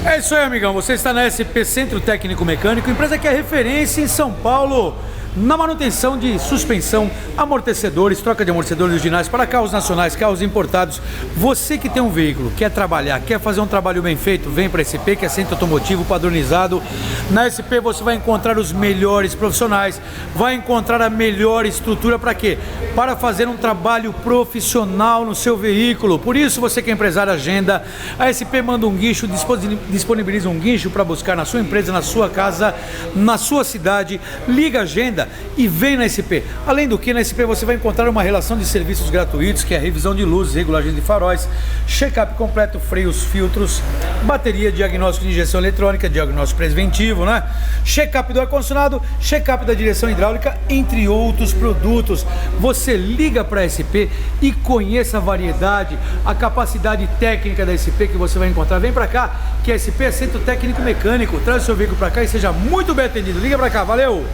É isso aí, amigão. Você está na SP Centro Técnico Mecânico, empresa que é referência em São Paulo na manutenção de suspensão, amortecedores, troca de amortecedores originais para carros nacionais, carros importados. Você que tem um veículo, quer trabalhar, quer fazer um trabalho bem feito, vem para a SP, que é centro automotivo padronizado. Na SP você vai encontrar os melhores profissionais, vai encontrar a melhor estrutura para quê? Para fazer um trabalho profissional no seu veículo. Por isso, você que é empresário, agenda. A SP manda um guincho, disponibiliza um guincho para buscar na sua empresa, na sua casa, na sua cidade. Liga a agenda e vem na SP. Além do que, na SP você vai encontrar uma relação de serviços gratuitos, que é a revisão de luzes, regulagem de faróis, check-up completo, freios, filtros, bateria, diagnóstico de injeção eletrônica, diagnóstico preventivo, né? Check-up do ar-condicionado, check-up da direção hidráulica, entre outros produtos. Você liga para a SP e conheça a variedade, a capacidade técnica da SP que você vai encontrar. Vem para cá, que a SP é Centro Técnico Mecânico. Traz o seu veículo para cá e seja muito bem atendido. Liga para cá, valeu!